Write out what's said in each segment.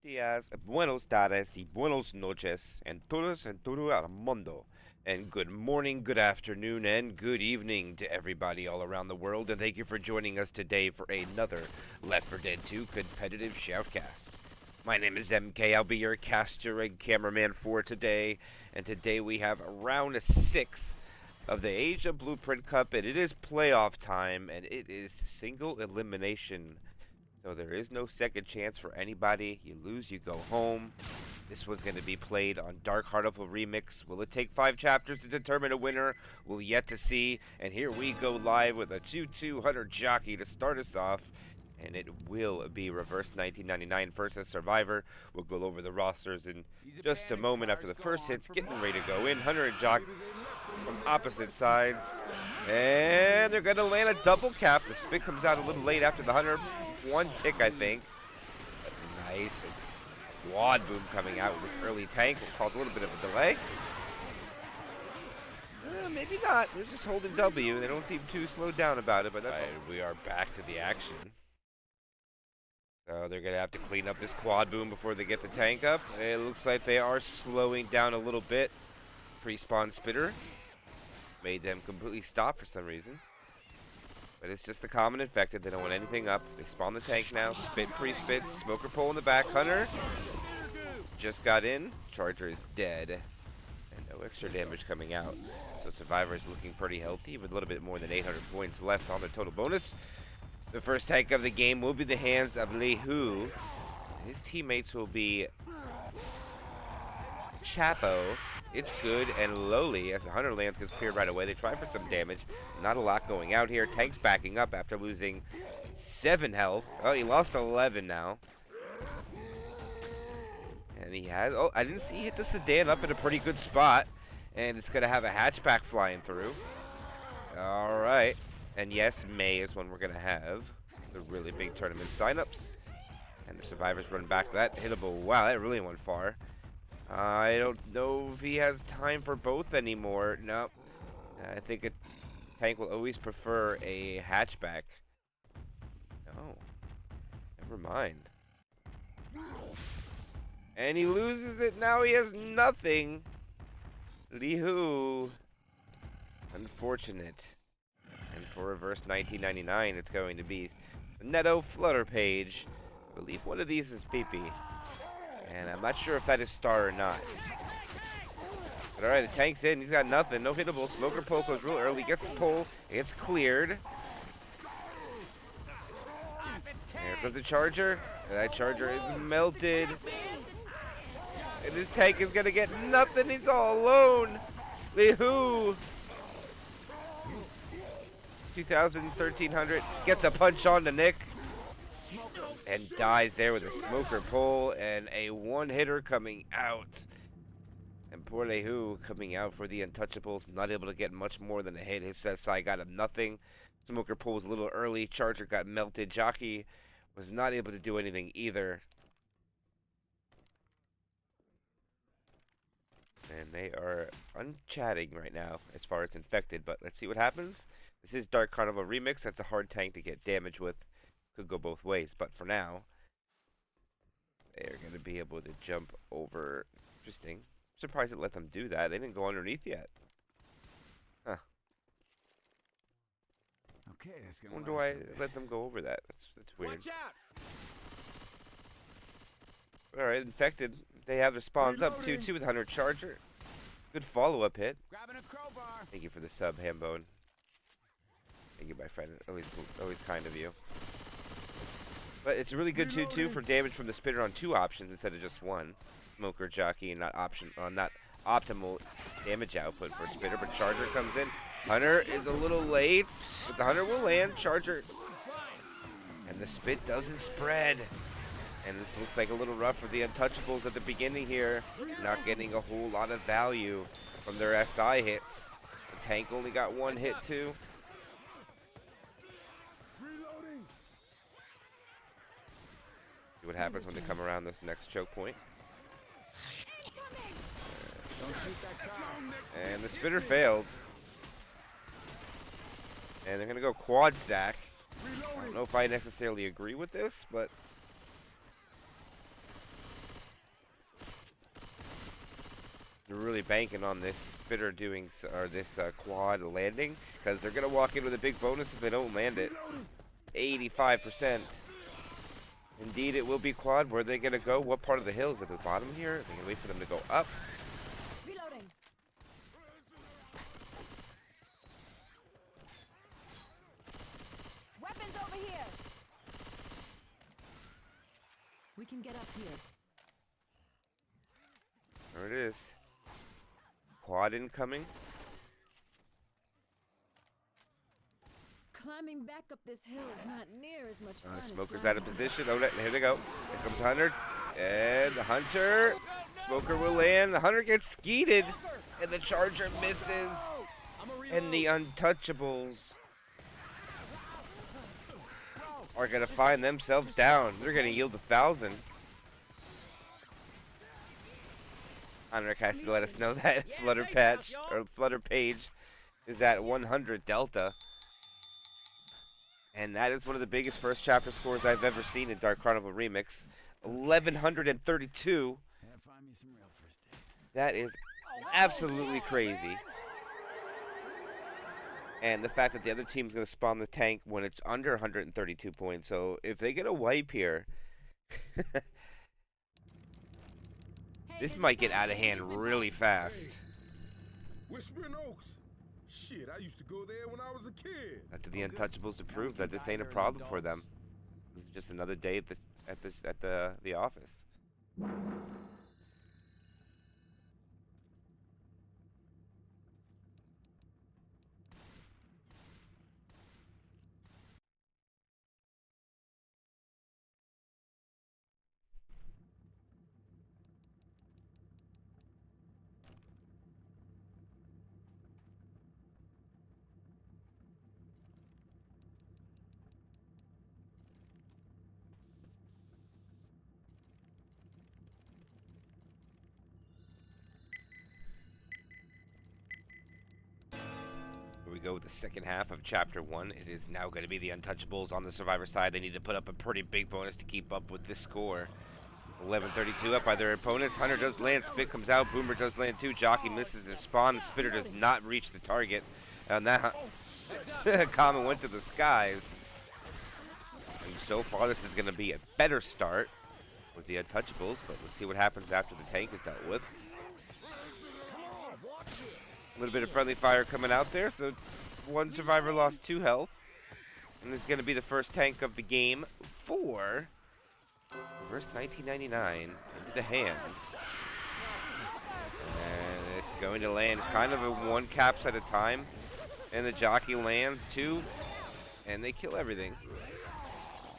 días, buenos tardes, y buenos noches, and todo el mundo. And good morning, good afternoon, and good evening to everybody all around the world. And thank you for joining us today for another Left 4 Dead 2 competitive shoutcast. My name is MK. I'll be your caster and cameraman for today. And today we have round 6 of the Asia Blueprint Cup, and it is playoff time, and it is single elimination. So there is no second chance for anybody. You lose, you go home. This one's going to be played on Dark Carnival Remix. Will it take 5 chapters to determine a winner? We'll yet to see. And here we go live with a 2-2 jockey to start us off. And it will be Reverse 1999 versus Survivor. We'll go over the rosters in just a moment after the first hits. Getting ready to go in. Hunter and Jock from opposite sides. And they're going to land a double cap. The spit comes out a little late after the Hunter. One tick, I think. But nice. Quad boom coming out with early tank. Will cause a little bit of a delay. Maybe not. They're just holding W. They don't seem too slowed down about it. But that's we are back to the action. So they're going to have to clean up this quad boom before they get the tank up. It looks like they are slowing down a little bit. Pre-spawn spitter made them completely stop for some reason. But it's just the common infected. They don't want anything up. They spawn the tank now. Spit, pre-spit. Smoker pole in the back. Hunter just got in. Charger is dead. And no extra damage coming out. So Survivor is looking pretty healthy with a little bit more than 800 points left on their total bonus. The first tank of the game will be the hands of Li Hu. His teammates will be Chapo. It's good and lowly as the Hunter Lance gets cleared right away. They try for some damage. Not a lot going out here. Tank's backing up after losing 7 health. Oh, he lost 11 now. And he has... Oh, I didn't see he hit the sedan up in a pretty good spot. And it's going to have a hatchback flying through. All right. And yes, May is when we're going to have the really big tournament signups. And the Survivors run back to that hittable. Wow, that really went far. I don't know if he has time for both anymore. No. I think a tank will always prefer a hatchback. No. Never mind. And he loses it. Now he has nothing. Li Hu. Unfortunate. And for Reverse 1999, it's going to be Netto Flutter Page. I believe one of these is PP. And I'm not sure if that is star or not. But alright, the tank's in. He's got nothing. No hittable. Smoker pole goes real early. Gets the pole. It's cleared. Here comes the charger. And that charger is melted. And this tank is going to get nothing. He's all alone. Li Hu. 1300. Gets a punch on the Nick. And dies there with a smoker pole and a one-hitter coming out. And poor Li Hu coming out for the Untouchables. Not able to get much more than a hit. His that side got him nothing. Smoker pole was a little early. Charger got melted. Jockey was not able to do anything either. And they are unchatting right now as far as infected. But let's see what happens. This is Dark Carnival Remix. That's a hard tank to get damage with. Could go both ways, but for now, they're going to be able to jump over. Interesting. Surprised it let them do that. They didn't go underneath yet. Huh. Okay, that's gonna Wonder why I let them go over that. That's weird. Watch out! Alright, infected. They have their spawns up 2-2 with Hunter Charger. Good follow-up hit. Grabbing a crowbar. Thank you for the sub, Hambone. Thank you, my friend. Always kind of you. But it's a really good 2-2 for damage from the spitter on 2 options instead of just 1. Smoker, jockey, and not optimal damage output for spitter. But Charger comes in. Hunter is a little late, but the Hunter will land. Charger, and the spit doesn't spread. And this looks like a little rough for the Untouchables at the beginning here. Not getting a whole lot of value from their SI hits. The tank only got 1 hit too. What happens when they come around this next choke point. And the spitter failed. And they're going to go quad stack. I don't know if I necessarily agree with this, but We're really banking on this spitter doing, or this quad landing, because they're going to walk in with a big bonus if they don't land it. 85%. Indeed, it will be quad. Where are they going to go? What part of the hills? At the bottom here? Are they going to wait for them to go up? Reloading. Weapons over here. We can get up here. There it is. Quad incoming. Climbing back up this hill is not near as much fun as Smoker's sliding. out of position. Oh, here they go. Here comes Hunter. And the Hunter. Smoker will land. The Hunter gets skeeted. And the Charger misses. And the Untouchables are going to find themselves down. They're going to yield 1,000. Hunter has to let us know that Flutter Page is at 100 Delta. And that is one of the biggest first chapter scores I've ever seen in Dark Carnival Remix. 1,132. That is absolutely crazy. And the fact that the other team's going to spawn the tank when it's under 132 points. So if they get a wipe here, this might get out of hand really fast. Whispering Oaks. Shit, I used to go there when I was a kid. Up to the Untouchables to prove that this ain't a problem for them. This is just another day at the office. Here we go with the second half of Chapter 1. It is now going to be the Untouchables on the Survivor side. They need to put up a pretty big bonus to keep up with this score. 11:32 up by their opponents. Hunter does land. Spit comes out. Boomer does land too. Jockey misses his spawn. Spitter does not reach the target. And now, Common went to the skies. And so far, this is going to be a better start with the Untouchables. But let's see what happens after the tank is dealt with. A little bit of friendly fire coming out there, so one survivor lost 2 health. And this is going to be the first tank of the game for verse 1999 into the hands. And it's going to land kind of a 1 caps at a time. And the jockey lands 2, and they kill everything.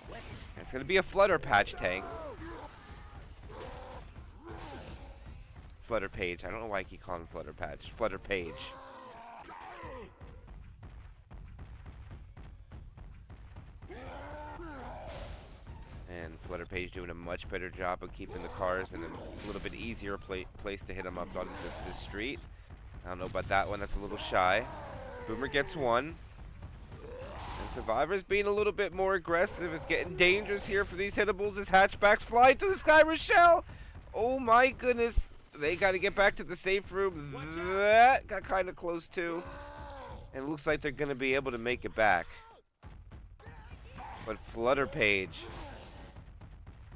And it's going to be a Flutter Patch tank. Flutter Page. I don't know why I keep calling him Flutter Patch. Flutter Page. And Flutter Page doing a much better job of keeping the cars in a little bit easier place to hit them up on the street. I don't know about that one. That's a little shy. Boomer gets 1. And Survivor's being a little bit more aggressive. It's getting dangerous here for these hittables as hatchbacks fly through the sky. Rochelle! Oh my goodness. They got to get back to the safe room. That got kind of close too. And it looks like they're going to be able to make it back. But Flutter Page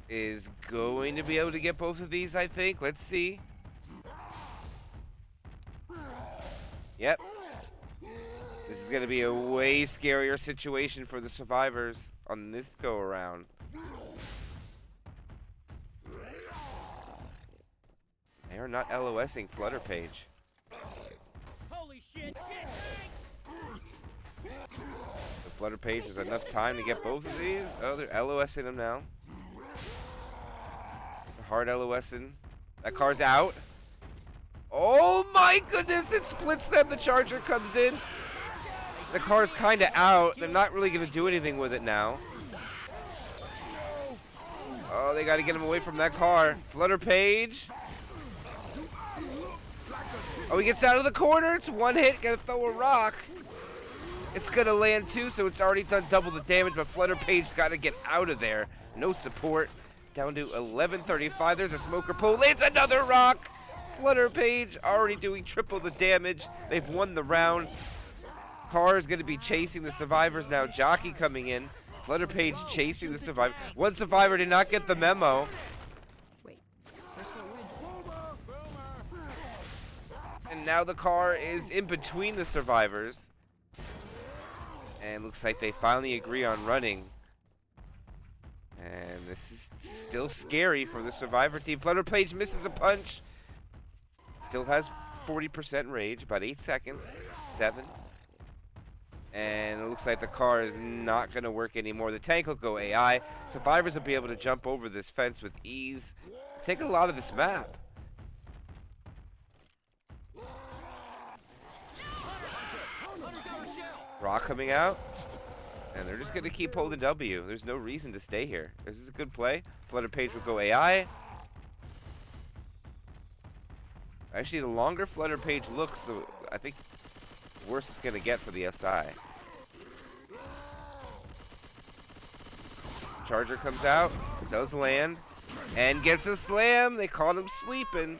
is going to be able to get both of these, I think. Let's see. Yep. This is going to be a way scarier situation for the survivors on this go around. They are not LOSing Flutter Page. Holy shit! The Flutter Page has enough time to get both of these. Oh, they're LOSing them now. Hard LOSing. That car's out. Oh my goodness, it splits them. The Charger comes in. The car's kind of out. They're not really going to do anything with it now. Oh, they got to get him away from that car. Flutter Page. Oh, he gets out of the corner. It's 1 hit. Gonna throw a rock. It's gonna land too, so it's already done double the damage, but Flutter Page gotta get out of there. No support. Down to 11:35. There's a smoker pull. Lands another rock. Flutter Page already doing triple the damage. They've won the round. Car is going to be chasing the survivors now. Jockey coming in. Flutter Page chasing the survivor. One survivor did not get the memo. Wait, that's what we're doing. And now the car is in between the survivors. And looks like they finally agree on running. And this is still scary for the survivor team. Flutter Page misses a punch. Still has 40% rage, about 8 seconds. 7. And it looks like the car is not going to work anymore. The tank will go AI. Survivors will be able to jump over this fence with ease. Take a lot of this map. Rock coming out. And they're just going to keep holding W. There's no reason to stay here. This is a good play. Flutter Page will go AI. Actually, the longer Flutter Page looks, I think the worse it's going to get for the SI. Charger comes out, does land, and gets a slam. They caught him sleeping.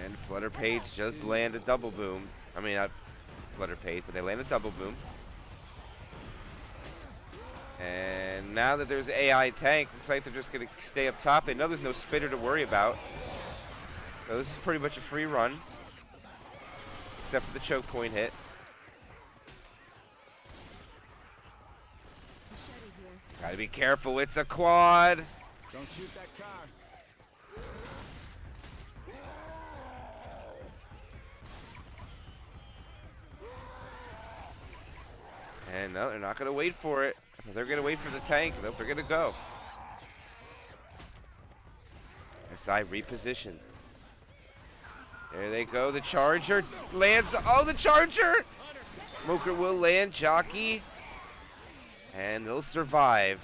And Flutter Page just land a double boom. I mean, not Flutter Page, but they land a double boom. And now that there's AI tank, looks like they're just going to stay up top. They know there's no spitter to worry about. So this is pretty much a free run. Except for the choke point hit. Gotta be careful, it's a quad. Don't shoot that car. And no, they're not gonna wait for it. They're gonna wait for the tank. Nope, they're gonna go. SI reposition. There they go. The Charger lands. Oh, the Charger! Smoker will land. Jockey. And they'll survive.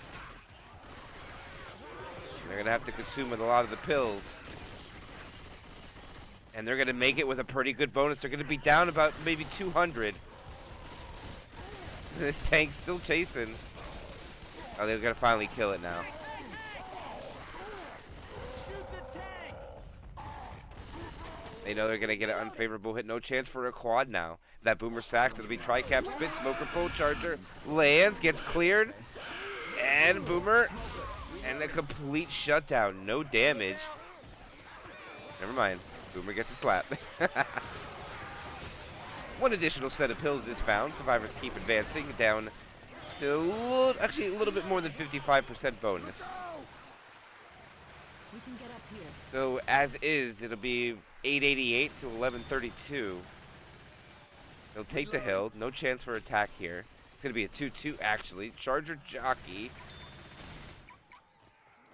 They're gonna have to consume a lot of the pills. And they're gonna make it with a pretty good bonus. They're gonna be down about maybe 200. This tank's still chasing. Oh, they're gonna finally kill it now. They know they're gonna get an unfavorable hit. No chance for a quad now. That boomer sacks. It'll be tri-cap spit. Smoker pull. Charger lands. Gets cleared. And boomer. And a complete shutdown. No damage. Never mind. Boomer gets a slap. One additional set of pills is found. Survivors keep advancing down to actually a little bit more than 55% bonus. We can get up here. So as is, it'll be 888 to 1132. They'll take the hill. No chance for attack here. It's going to be a 2-2 actually. Charger Jockey.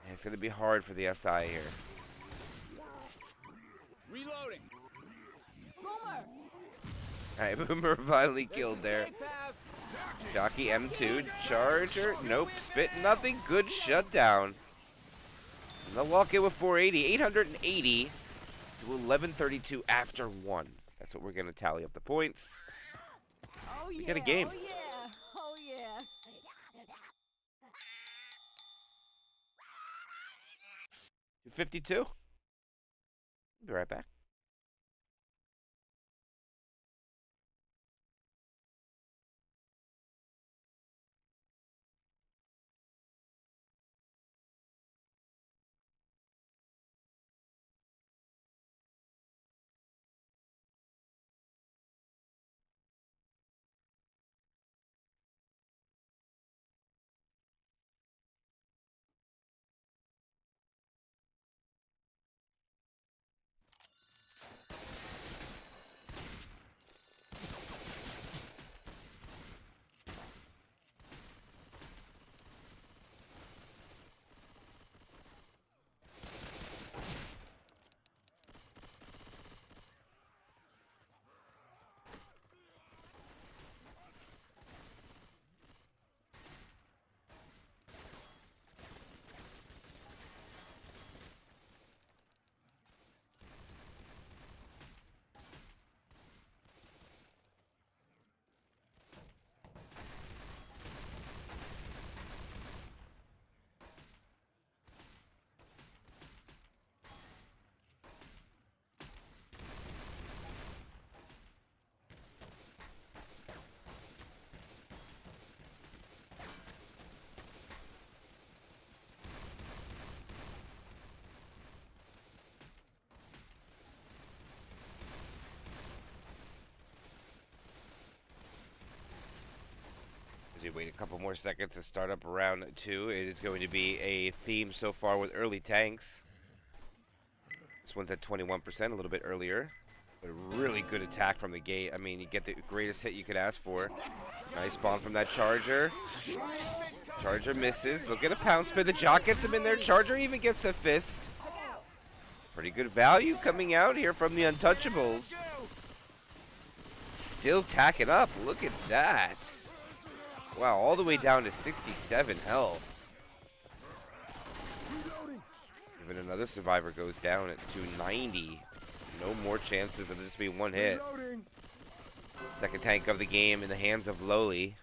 And it's going to be hard for the SI here. Reloading. Boomer! Alright, Boomer finally killed there. Jockey M2. Charger. Nope. Spit nothing. Good shutdown. And they'll walk in with 480. 880 to 1132 after 1. That's what we're going to tally up the points. Oh yeah! We got a game. Oh yeah! Oh yeah! 252. Be right back. Couple more seconds to start up round 2. It is going to be a theme so far with early tanks. This one's at 21%, a little bit earlier. But a really good attack from the gate. I mean, you get the greatest hit you could ask for. Nice spawn from that Charger. Charger misses. They'll get a pounce, but the Jock gets him in there. Charger even gets a fist. Pretty good value coming out here from the Untouchables. Still tacking up. Look at that. Wow, all the way down to 67 health. Even another survivor goes down at 290. No more chances of this being one hit. Second tank of the game in the hands of Lowly.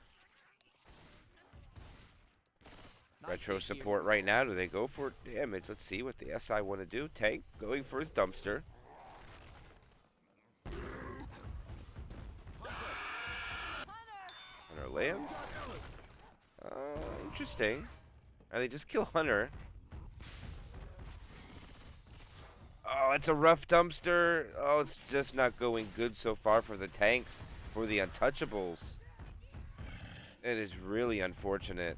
Retro support right now. Do they go for damage? Let's see what the SI want to do. Tank going for his dumpster. Hunter lands. Interesting. They just kill Hunter. Oh, it's a rough dumpster. Oh, it's just not going good so far for the tanks, for the Untouchables. It is really unfortunate.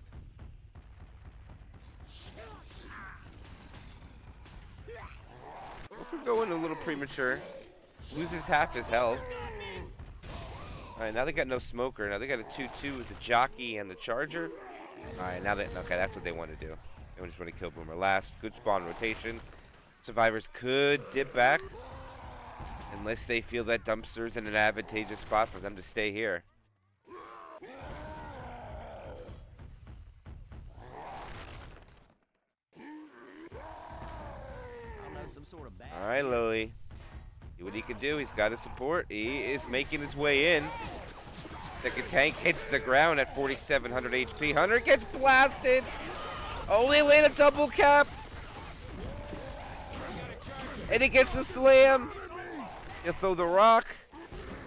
We're going a little premature. Loses half his health. Alright, now they got no smoker. Now they got a 2-2 with the Jockey and the Charger. Alright, now that, okay, that's what they want to do. They just want to kill Boomer last. Good spawn rotation. Survivors could dip back. Unless they feel that dumpster's in an advantageous spot for them to stay here. Alright, Lily. See what he can do. He's got his support. He is making his way in. Second tank hits the ground at 4,700 HP. Hunter gets blasted. Oh, they land a double cap. And he gets a slam. He'll throw the rock.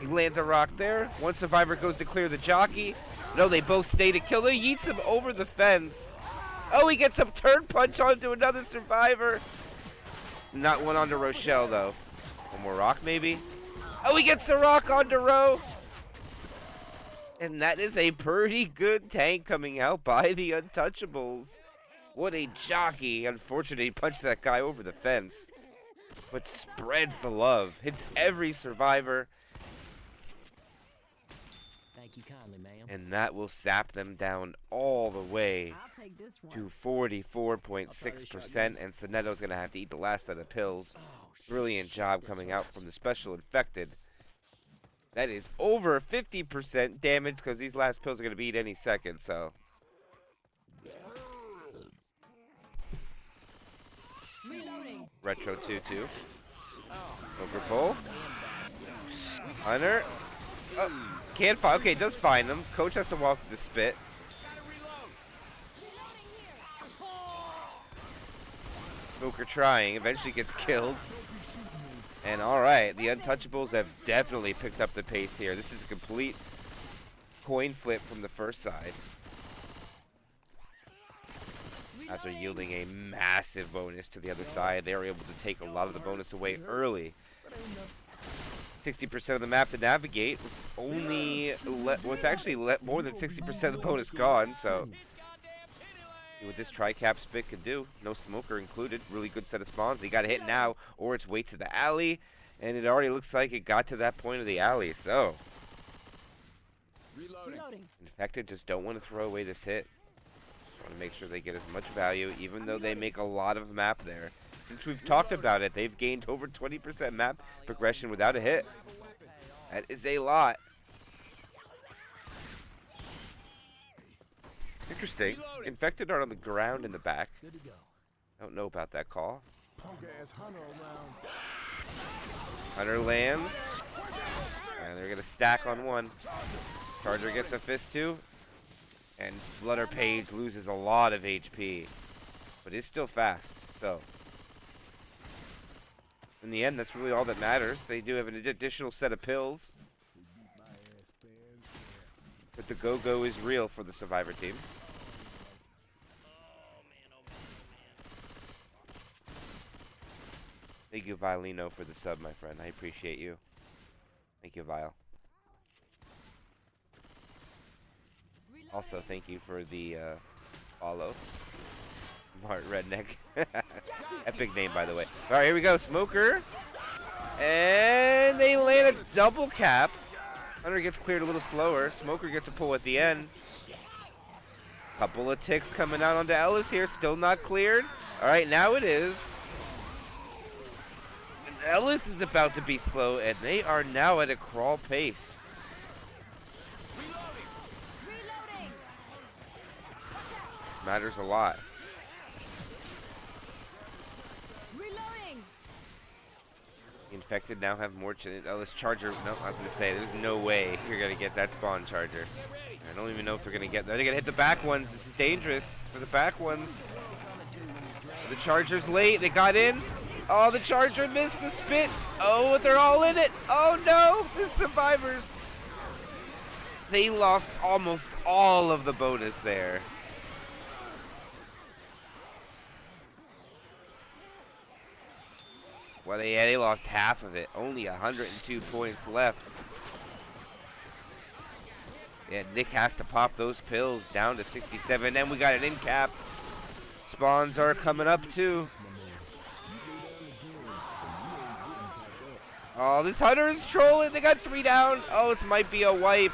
He lands a rock there. One survivor goes to clear the Jockey. No, they both stay to kill. He yeets him over the fence. Oh, he gets a turn punch onto another survivor. Not one onto Rochelle, though. One more rock, maybe? Oh, he gets a rock onto Ro. And that is a pretty good tank coming out by the Untouchables. What a Jockey. Unfortunately, he punched that guy over the fence. But spreads the love. Hits every survivor. Thank you kindly, ma'am. And that will sap them down all the way I'll take this one. to 44.6%. And Sonetto's going to have to eat the last of the pills. Brilliant job coming out from the Special Infected. That is over 50% damage because these last pills are going to be eat any second, so. Reloading. Retro 2-2. Over pull. Hunter. Oh, can't find. Okay, does find him. Coach has to walk through the spit. Smoker trying. Eventually gets killed. And alright, the Untouchables have definitely picked up the pace here. This is a complete coin flip from the first side. After yielding a massive bonus to the other side, they were able to take a lot of the bonus away early. 60% of the map to navigate, with only more than 60% of the bonus gone, so see what this tri-cap spit could do. No smoker included. Really good set of spawns. They got to hit now, or it's way to the alley, and it already looks like it got to that point of the alley, so Reloading. Infected just don't want to throw away this hit. Want to make sure they get as much value, even though they make a lot of map there. Since we've talked about it, they've gained over 20% map progression without a hit. That is a lot. Interesting. Infected are on the ground in the back. Don't know about that call. Hunter lands. And they're going to stack on one. Charger gets a fist too. And Flutter Page loses a lot of HP. But is still fast. So in the end, that's really all that matters. They do have an additional set of pills. But the go-go is real for the Survivor team. Thank you, Violino, for the sub, my friend. I appreciate you. Thank you, Vile. Also, thank you for the follow. Smart Redneck. Epic name, by the way. All right, here we go. Smoker. And they land a double cap. Hunter gets cleared a little slower. Smoker gets a pull at the end. Couple of ticks coming out onto Ellis here. Still not cleared. All right, now it is. And Ellis is about to be slow, and they are now at a crawl pace. Reloading. This matters a lot. Reloading. The infected now have more. This charger. No, I was gonna say there's no way you're gonna get that spawn charger. I don't even know if they're gonna get. They're gonna hit the back ones. This is dangerous for the back ones. The charger's late. They got in. Oh, the charger missed the spit. Oh, they're all in it. Oh no, the survivors. They lost almost all of the bonus there. Well, they lost half of it. Only 102 points left. Yeah, Nick has to pop those pills down to 67. And we got an in cap. Spawns are coming up too. Oh, this Hunter is trolling. They got 3 down. Oh, it might be a wipe.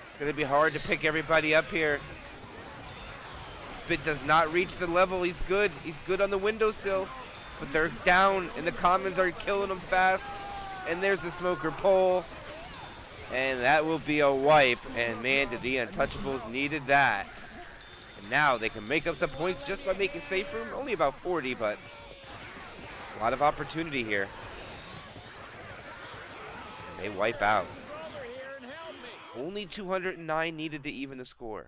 It's gonna be hard to pick everybody up here. Spit does not reach the level. He's good. He's good on the windowsill. But they're down, and the commons are killing them fast. And there's the smoker pole. And that will be a wipe. And man, did the Untouchables needed that. And now they can make up some points just by making safe room. Only about 40, but a lot of opportunity here. And they wipe out. Only 209 needed to even the score.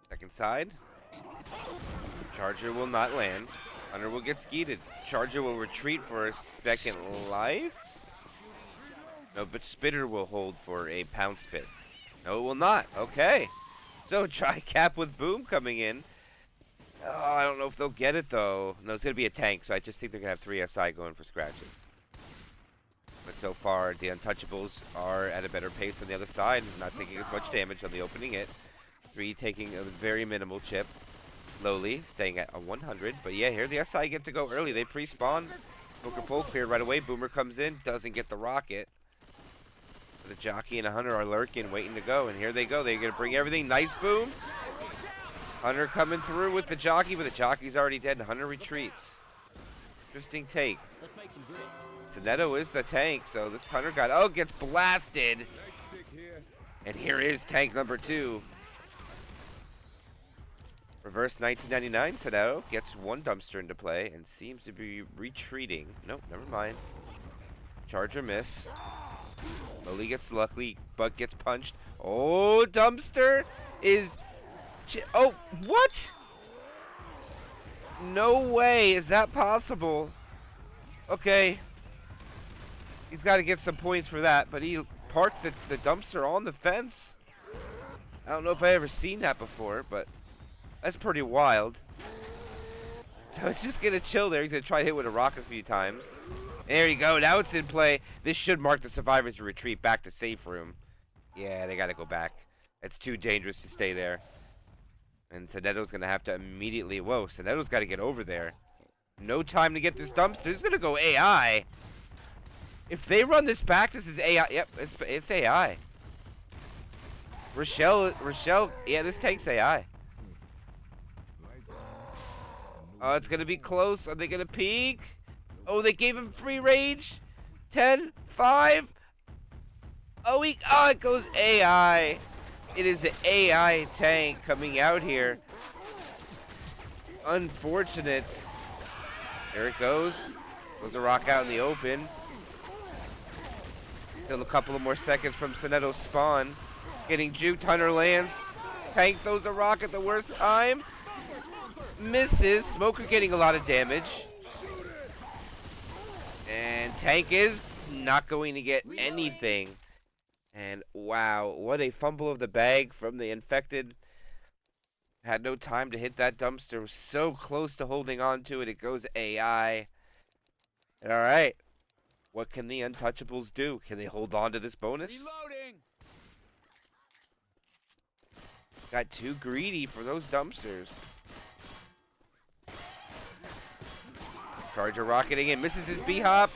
Second side. Charger will not land. Hunter will get skeeted. Charger will retreat for a second life. No, but Spitter will hold for a pound spit. No, it will not. Okay. So try cap with Boom coming in. Oh, I don't know if they'll get it though. No, it's going to be a tank, so I just think they're going to have 3 SI going for scratches. But so far, the Untouchables are at a better pace on the other side, not taking as much damage on the opening hit. 3 taking a very minimal chip. Lowly, staying at a 100. But yeah, here the SI get to go early. They pre-spawn. Smoker pole cleared right away. Boomer comes in, doesn't get the rocket. The jockey and a Hunter are lurking, waiting to go. And here they go. They're going to bring everything. Nice boom. Hunter coming through with the jockey, but the jockey's already dead. And Hunter retreats. Interesting take. Let's make some grits. Sonetto is the tank, so this Hunter gets blasted. And here is tank number 2. Reverse 1999, Sonetto gets 1 dumpster into play and seems to be retreating. Nope, never mind. Charger miss. Lowly gets lucky, but gets punched. Oh, dumpster is... Oh, what? No way is that possible. Okay. He's got to get some points for that, but he parked the dumpster on the fence. I don't know if I ever seen that before, but that's pretty wild. So it's just going to chill there. He's going to try to hit with a rock a few times. There you go. Now it's in play. This should mark the survivors to retreat back to safe room. Yeah, they got to go back. It's too dangerous to stay there. And Sonetto's going to have to immediately... Whoa, Sonetto's got to get over there. No time to get this dumpster. It's going to go AI. If they run this back, this is AI. Yep, it's AI. Rochelle, yeah, this tank's AI. Oh, it's going to be close. Are they going to peek? Oh, they gave him free rage. 10, 5. Oh, it goes AI. It is the AI tank coming out here. Unfortunate. There it goes. Goes a rock out in the open. Still a couple of more seconds from Soneto's spawn. Getting juked. Hunter lands. Tank throws a rock at the worst time. Misses. Smoker getting a lot of damage. And Tank is not going to get anything. And wow, what a fumble of the bag from the infected. Had no time to hit that dumpster. Was so close to holding on to it. It goes AI. All right. What can the Untouchables do? Can they hold on to this bonus? Reloading. Got too greedy for those dumpsters. Charger rocketing in. Misses his B-hop.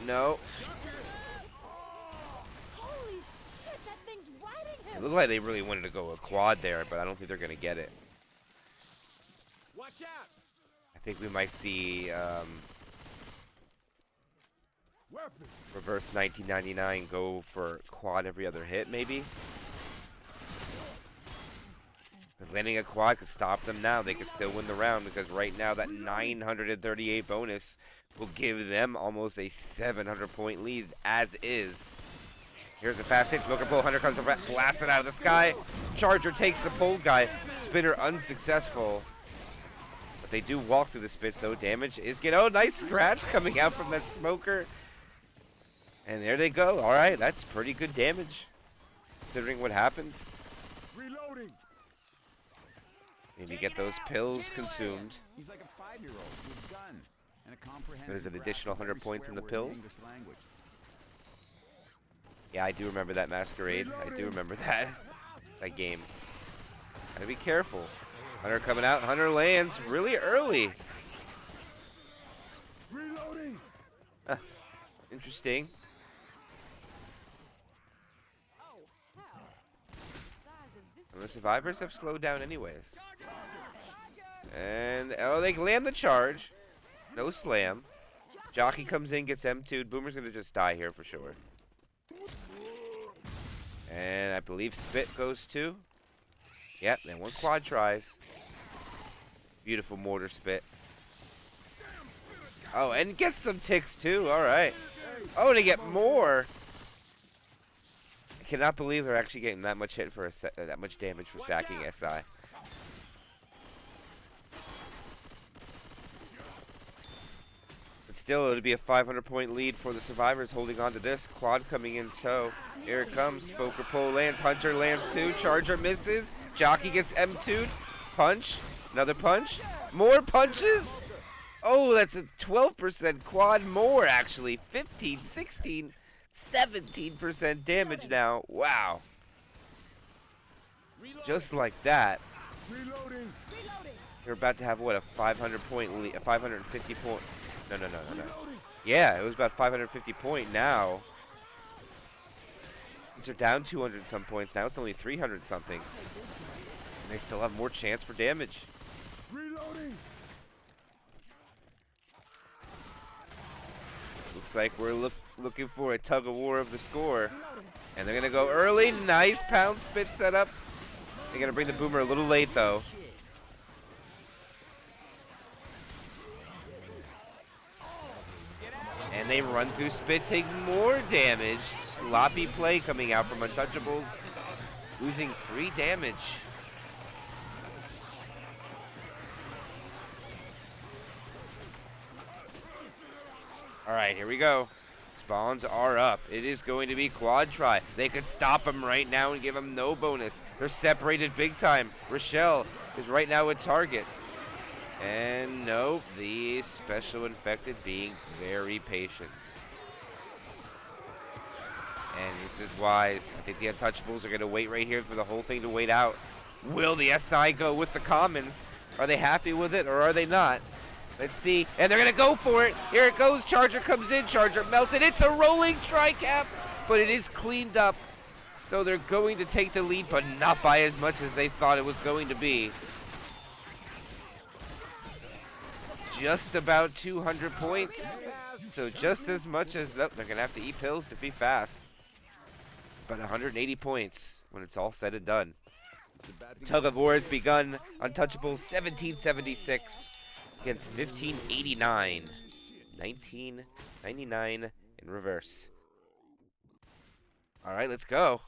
No. Holy shit, that thing's riding It him. looked like they really wanted to go a quad there, but I don't think they're going to get it. Watch out. I think we might see Weapon. reverse 1999 go for quad every other hit, maybe. Because landing a quad could stop them now. They could still win the round because right now that 938 bonus will give them almost a 700-point lead as is. Here's the fast hit. Smoker pull. Hunter comes blasted out of the sky. Charger takes the pole guy. Spinner unsuccessful. But they do walk through the spit, so damage is getting. Oh, nice scratch coming out from that Smoker. And there they go. All right, that's pretty good damage considering what happened. Reloading. Maybe get those pills consumed. He's like a 5-year-old with guns and a comprehensive There's an grasp additional of 100 every points in the swear word pills. English language. Yeah, I do remember that masquerade. I do remember that. That game. Gotta be careful. Hunter coming out. Hunter lands really early. Reloading. Interesting. Oh, hell. The size of this And the survivors have slowed down anyways. And, oh, they land the charge. No slam. Jockey comes in, gets M2'd. Boomer's gonna just die here for sure. And I believe Spit goes too. Yep, then one quad tries. Beautiful mortar Spit. Oh, and get some ticks too. All right. Oh, they get more. I cannot believe they're actually getting that much hit for that much damage for sacking SI. But still, it would be a 500-point lead for the survivors holding on to this. Quad coming in tow. Here it comes. Smoker pole lands. Hunter lands too. Charger misses. Jockey gets M2'd. Punch. Another punch. More punches. Oh, that's a 12% quad more, actually. 15, 16, 17% damage now. Wow. Just like that. Reloading. You're about to have, what, a 500-point lead, a 550 point. No. Yeah, it was about 550 point now. Since they're down 200 some points, now it's only 300 something. And they still have more chance for damage. Reloading. Looks like we're looking for a tug of war of the score. And they're going to go early. Nice pound spit setup. They're going to bring the Boomer a little late, though. And they run through spit, take more damage. Sloppy play coming out from Untouchables. Losing 3 damage. All right, here we go. Spawns are up. It is going to be quad try. They could stop him right now and give him no bonus. They're separated big time. Rochelle is right now a target. And nope, the special infected being very patient. And this is wise. I think the Untouchables are going to wait right here for the whole thing to wait out. Will the SI go with the commons? Are they happy with it or are they not? Let's see. And they're going to go for it. Here it goes. Charger comes in. Charger melted. It's a rolling tri-cap, but it is cleaned up. So they're going to take the lead, but not by as much as they thought it was going to be. Just about 200 points. So just as much as... Oh, they're going to have to eat pills to be fast. about 180 points when it's all said and done. It's about to Tug get of war has begun. Untouchables 1776 against 1589. 1999 in reverse. All right, let's go.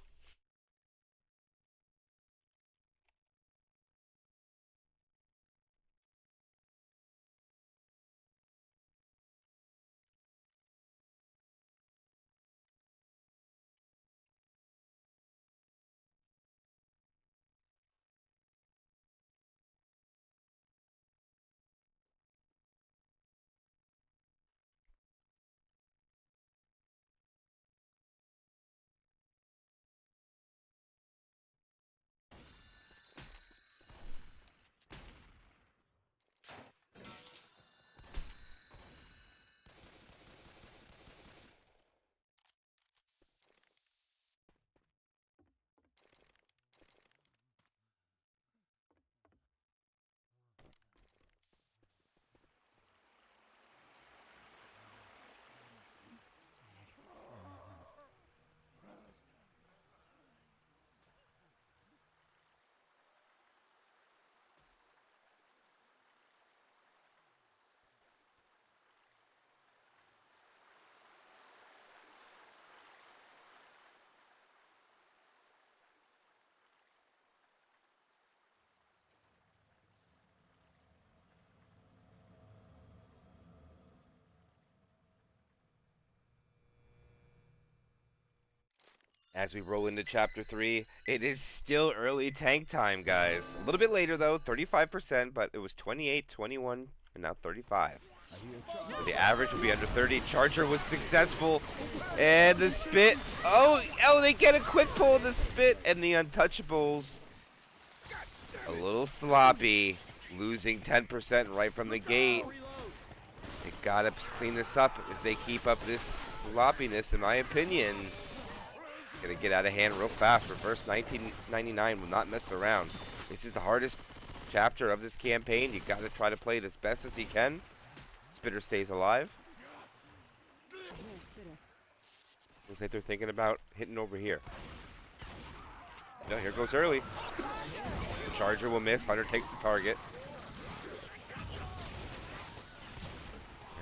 As we roll into chapter 3, it is still early tank time, guys. A little bit later, though, 35%, but it was 28, 21, and now 35. So the average will be under 30. Charger was successful. And the spit. Oh, they get a quick pull of the spit. And the Untouchables, a little sloppy, losing 10% right from the gate. They got to clean this up if they keep up this sloppiness, in my opinion. Gonna get out of hand real fast. Reverse 1999 will not mess around. This is the hardest chapter of this campaign. You gotta try to play it as best as you can. Spitter stays alive. Looks like they're thinking about hitting over here. No, here goes early. The Charger will miss. Hunter takes the target.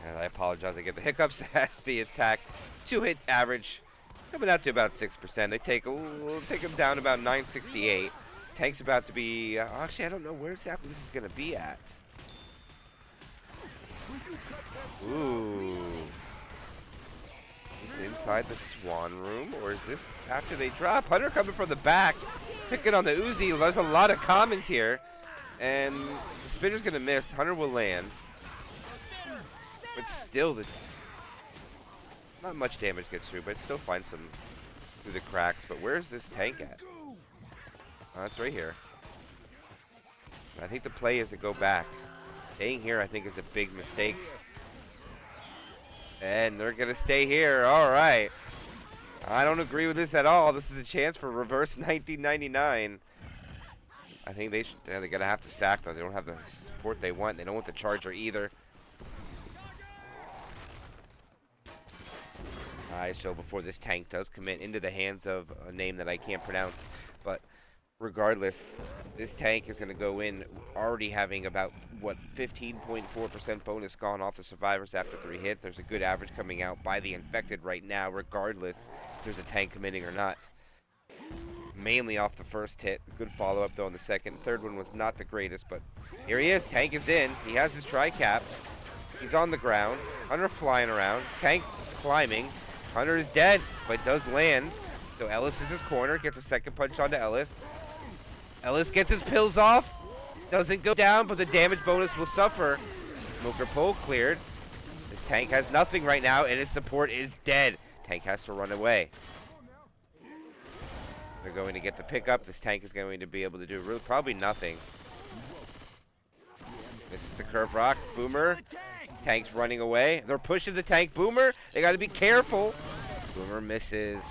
And I apologize. I get the hiccups as the attack 2-hit average coming out to about 6%. They we'll take them down about 968. Tank's about to be. Actually, I don't know where exactly this is gonna be at. Ooh. Is this inside the Swan Room, or is this after they drop? Hunter coming from the back, picking on the Uzi. There's a lot of commons here, and the Spinner's gonna miss. Hunter will land, but still, not much damage gets through, but still finds some through the cracks. But where's this tank at? Oh, it's right here. I think the play is to go back. Staying here, I think, is a big mistake. And they're going to stay here. All right. I don't agree with this at all. This is a chance for reverse 1999. I think they're going to have to sack, though. They don't have the support they want. They don't want the Charger either. So before this tank does commit into the hands of a name that I can't pronounce, but regardless, this tank is going to go in already having about, 15.4% bonus gone off the survivors after 3 hits. There's a good average coming out by the infected right now, regardless if there's a tank committing or not. Mainly off the first hit. Good follow-up, though, on the second. Third one was not the greatest, but here he is. Tank is in. He has his tri-cap. He's on the ground. Hunter flying around. Tank climbing. Hunter is dead, but does land. So Ellis is his corner, gets a second punch onto Ellis. Ellis gets his pills off. Doesn't go down, but the damage bonus will suffer. Smoker pole cleared. This tank has nothing right now, and his support is dead. Tank has to run away. They're going to get the pickup. This tank is going to be able to do really probably nothing. This is the curve rock. Boomer. Tank's running away. They're pushing the tank. Boomer. They got to be careful. Boomer misses.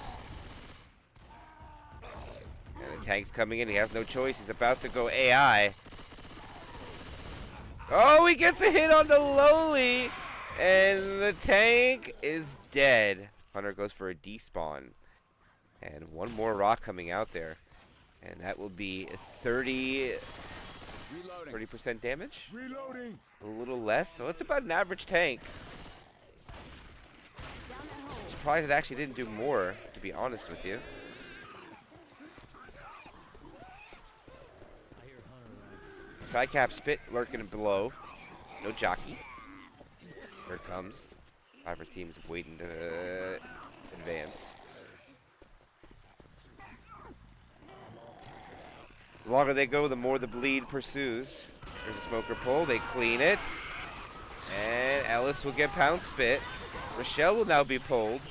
And the tank's coming in. He has no choice. He's about to go AI. Oh, he gets a hit on the lowly. And the tank is dead. Hunter goes for a despawn. And one more rock coming out there. And that will be 30% damage. Reloading. A little less. So it's about an average tank. Surprised it actually didn't do more, to be honest with you. I hear a hunter around. Tri-cap spit lurking below. No jockey. Here it comes. Survivor team's waiting to advance. The longer they go, the more the bleed pursues. There's a smoker pull. They clean it. And Ellis will get pound spit. Rochelle will now be pulled.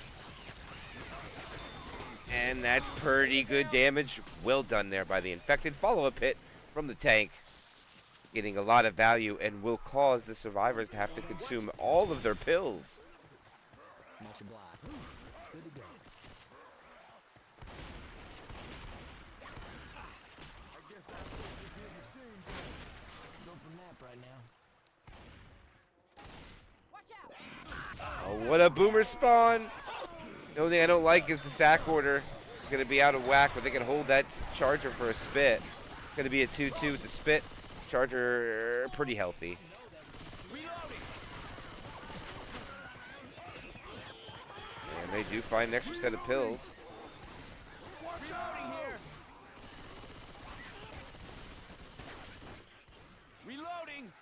And that's pretty good damage. Well done there by the infected. Follow-up hit from the tank. Getting a lot of value and will cause the survivors to have to consume all of their pills. Much obliged. Good to go. I guess I put this here machine gun. Go for nap right now. Watch out! Oh, what a boomer spawn. The only thing I don't like is the sack order. It's going to be out of whack, but they can hold that charger for a spit. It's going to be a 2-2 with the spit. Charger pretty healthy. And they do find an extra set of pills. Reloading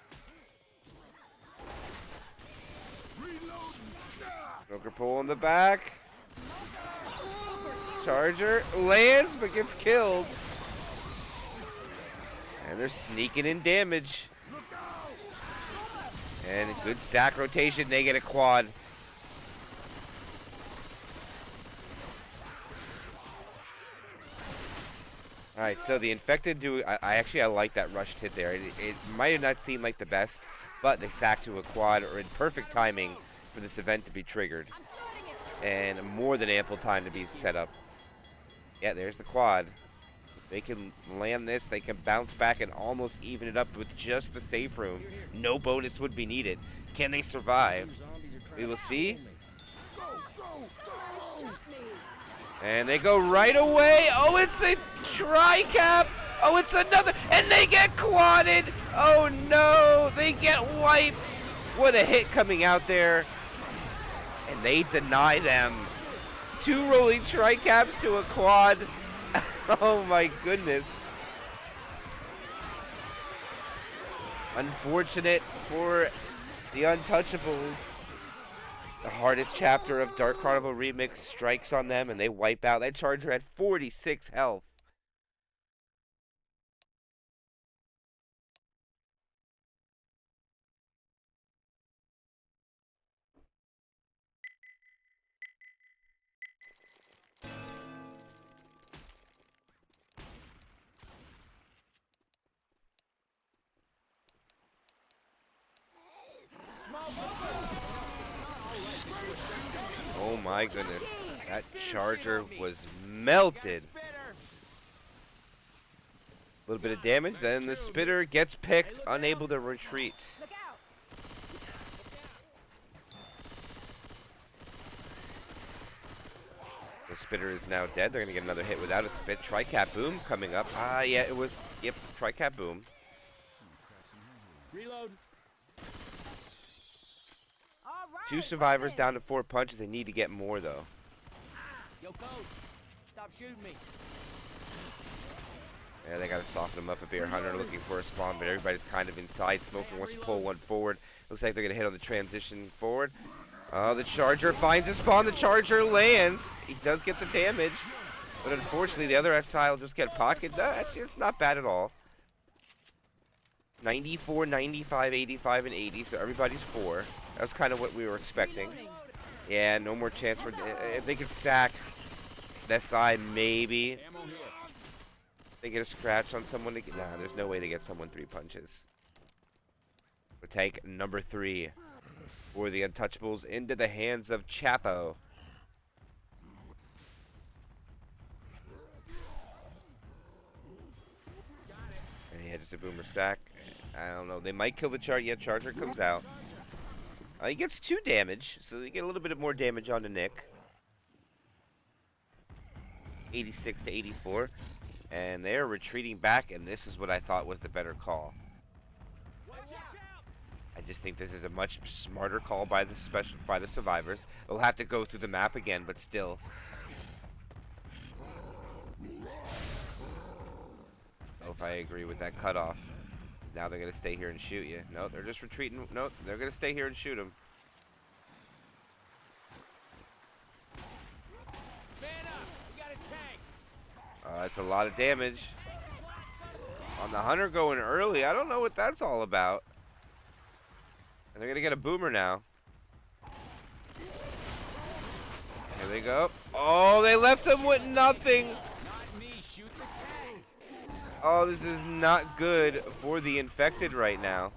here. Reloading. Smoker pull in the back. Charger lands but gets killed. And they're sneaking in damage. And a good sack rotation. They get a quad. Alright, so the infected do. I like that rushed hit there. It might have not seemed like the best, but they sack to a quad or in perfect timing for this event to be triggered. And more than ample time to be set up. Yeah, there's the quad. They can land this, they can bounce back and almost even it up with just the safe room. No bonus would be needed. Can they survive? We will see. And they go right away. Oh, it's a tri-cap. Oh, it's another. And they get quadded. Oh, no. They get wiped. What a hit coming out there. And they deny them. 2 rolling tri-caps to a quad. Oh my goodness. Unfortunate for the Untouchables. The hardest chapter of Dark Carnival Remix strikes on them and they wipe out. That charger had 46 health. Oh my goodness. That charger was melted. A little bit of damage, then the spitter gets picked, unable to retreat. Look out! The spitter is now dead. They're going to get another hit without a spit. Tri-cap boom coming up. Yeah, it was, yep, tri-cap boom. Reload. All right, 2 survivors down to 4 punches. They need to get more, though. Yo, coach, stop shooting me. Yeah, they got to soften them up a Bear Hunter looking for a spawn, but everybody's kind of inside. Smoker wants to pull one forward. Looks like they're going to hit on the transition forward. Oh, the Charger finds a spawn. The Charger lands. He does get the damage, but unfortunately the other SI will just get pocketed. No, actually, it's not bad at all. 94, 95, 85, and 80, so everybody's 4. That was kind of what we were expecting. Yeah, no more chance for... If they could sack that side, maybe. They get a scratch on someone. Nah, there's no way to get someone 3 punches. The tank number 3 for the Untouchables into the hands of Chapo. And he had just a boomer stack. I don't know. They might kill the Charger. Yeah, Charger comes out. He gets 2 damage, so they get a little bit of more damage onto Nick. 86 to 84. And they're retreating back, and this is what I thought was the better call. I just think this is a much smarter call by the survivors. They'll have to go through the map again, but still. I don't know if I agree with that cutoff. Now they're going to stay here and shoot you. No, they're just retreating. No, they're going to stay here and shoot them. That's a lot of damage. On the hunter going early, I don't know what that's all about. And they're going to get a boomer now. Here they go. Oh, they left him with nothing. Oh, this is not good for the infected right now.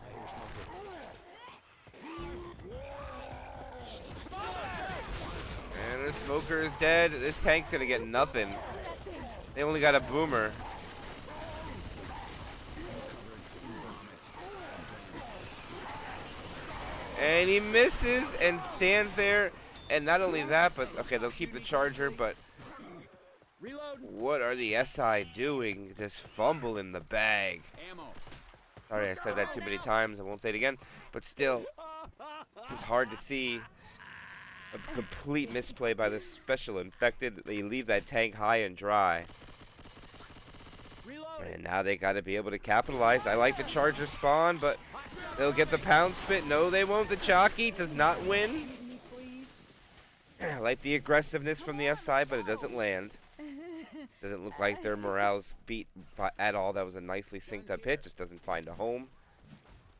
And the smoker is dead. This tank's going to get nothing. They only got a boomer. And he misses and stands there. And not only that, but okay, they'll keep the charger, but what are the SI doing? Just fumble in the bag. Sorry, I said that too many times. I won't say it again. But still, it's hard to see a complete misplay by the special infected. They leave that tank high and dry. And now they got to be able to capitalize. I like the charger spawn, but they'll get the pound spit. No, they won't. The jockey does not win. I like the aggressiveness from the SI, but it doesn't land. Doesn't look like their morale's beat at all. That was a nicely synced up hit. Just doesn't find a home.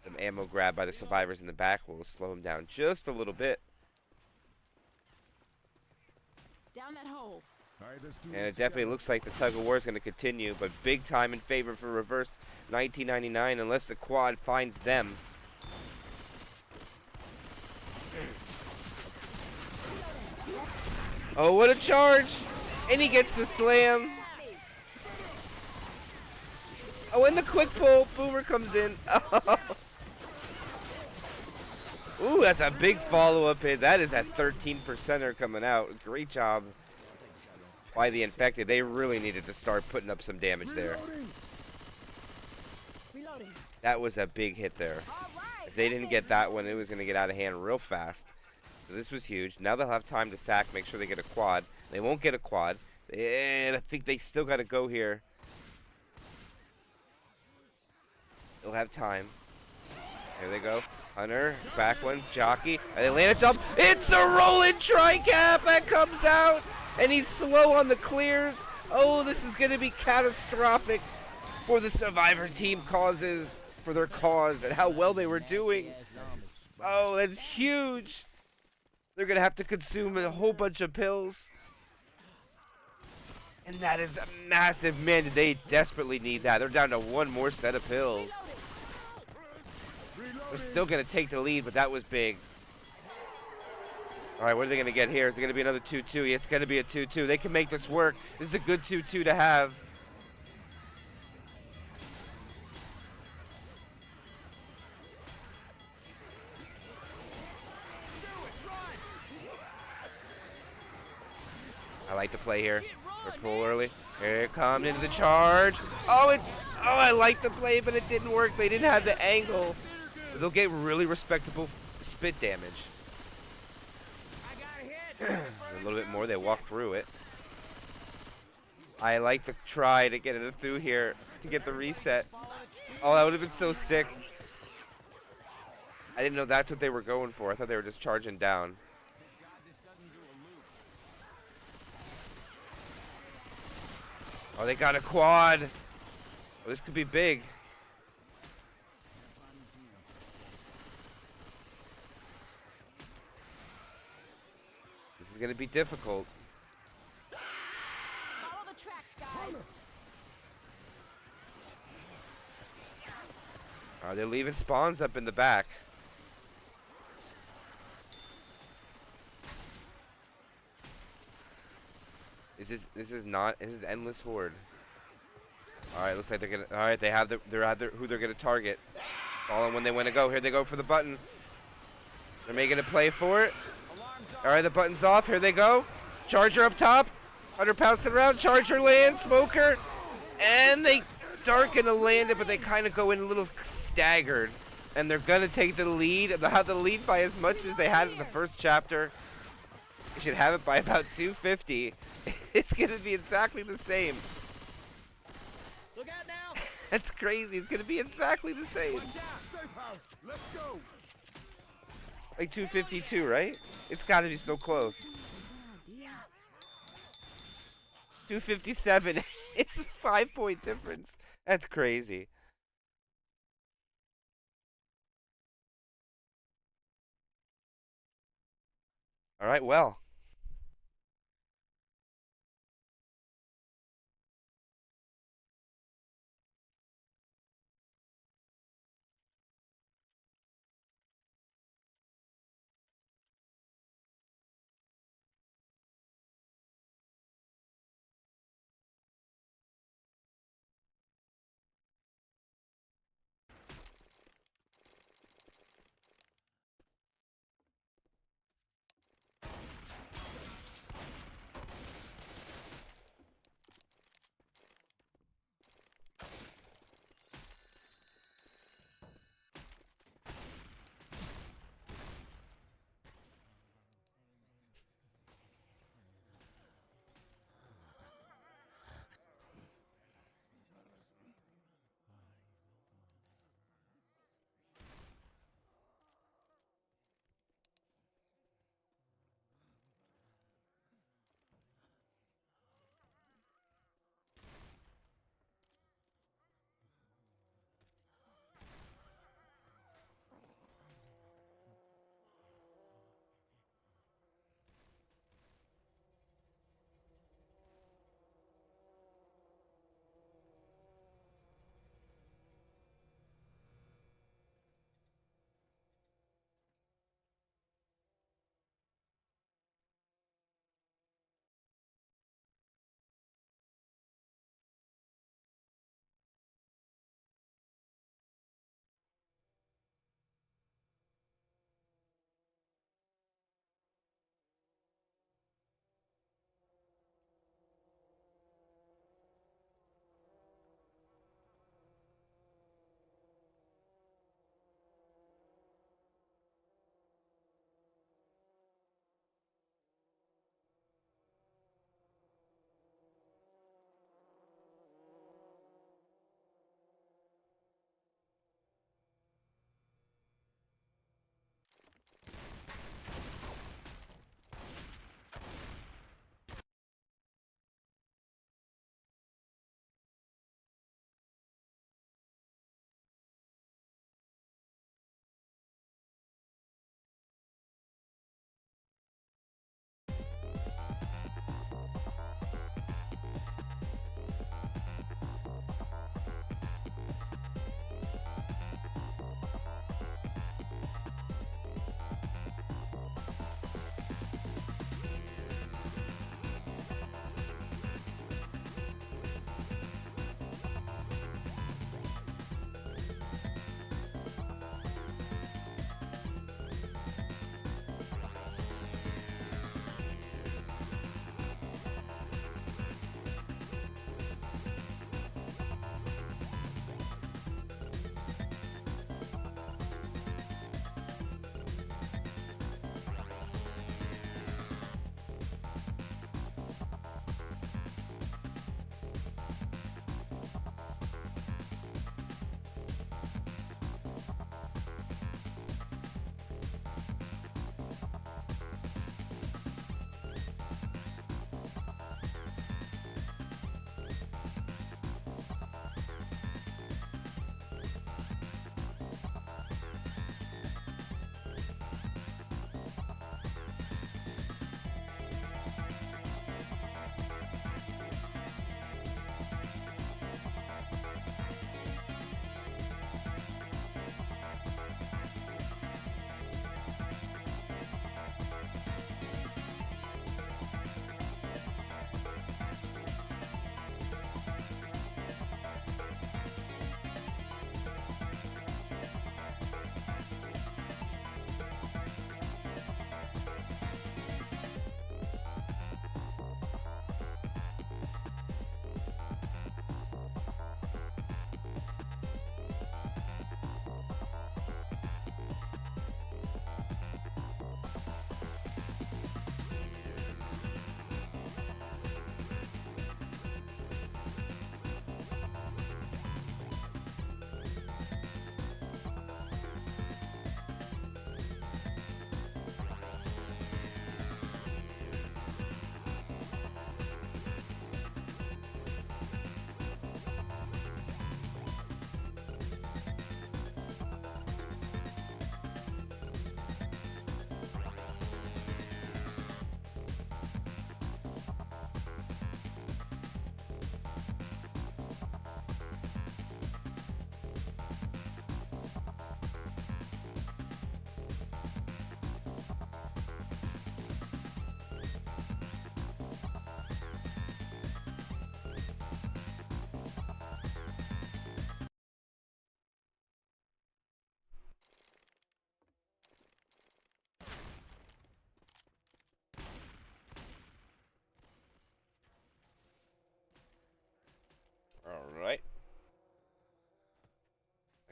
Some ammo grab by the survivors in the back will slow him down just a little bit. Down that hole. And it definitely looks like the tug of war is going to continue, but big time in favor for reverse 1999 unless the quad finds them. Oh, what a charge! And he gets the slam. Oh, and the quick pull. Boomer comes in. Ooh, that's a big follow-up hit. That is that 13%er coming out. Great job by the infected. They really needed to start putting up some damage there. That was a big hit there. If they didn't get that one, it was going to get out of hand real fast. So this was huge. Now they'll have time to sack, make sure they get a quad. They won't get a quad. And I think they still got to go here. They'll have time. Here they go. Hunter, back ones, jockey. And they land a dump. It's a rolling tri-cap that comes out. And he's slow on the clears. Oh, this is going to be catastrophic for the survivor team for their cause and how well they were doing. Oh, that's huge. They're going to have to consume a whole bunch of pills. And that is a massive, man, they desperately need that. They're down to one more set of pills. They're still going to take the lead, but that was big. All right, what are they going to get here? Is it going to be another 2-2? It's going to be a 2-2. They can make this work. This is a good 2-2 to have. I like the play here. They're pull early. Here it comes into the charge. Oh, I like the play, but it didn't work. They didn't have the angle. They'll get really respectable spit damage. A little bit more. They walk through it. I like to try to get it through here to get the reset. Oh, that would have been so sick. I didn't know that's what they were going for. I thought they were just charging down. Oh, they got a quad. Oh, this could be big. This is going to be difficult. Follow the tracks, guys. They're leaving spawns up in the back. This is endless horde. All right, looks like they're gonna. All right, they have who they're gonna target. Following when they want to go. Here they go for the button. They're making a play for it. All right, the button's off. Here they go. Charger up top. Hunter pouncing around. Charger land. Smoker. And they are going to land it, but they kind of go in a little staggered. And they're going to take the lead. They'll have the lead by as much as they had in the first chapter. They should have it by about 250. It's going to be exactly the same. Look out now! That's crazy. It's going to be exactly the same. Watch out! Safe house! Let's go! Like 252, right? It's got to be so close. 257. It's a 5-point difference. That's crazy. All right, well.